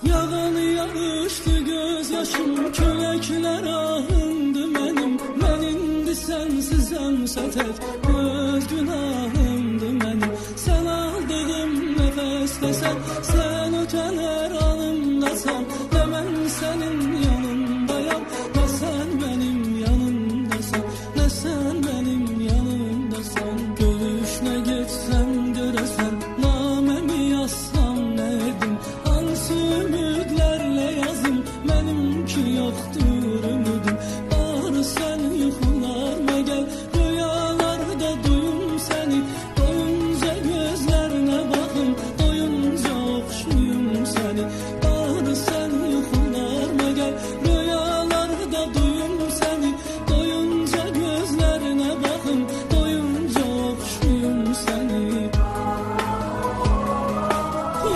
Yağan yarışdı göz yaşım, küləklər ahındı mənim. Mən indi sənsizəmsə tək, öz günahımdı mənim. Sən aldığım nəfəsdəsən, sən ötən hər anımdasan. Və mən sənin yanındayam, və sən mənim yanımdasan. Və sən mənim yanımdasan. Görüşünə getsəm görəsən, naməmi yazsam nə edim? Hansı ümidlərlə yazım, mənimki yoxdur ümidim. Barı sən yuxularıma gəl, rüyalarda duyum səni. Doyunca gözlərinə baxım, doyunca oxşuyum səni.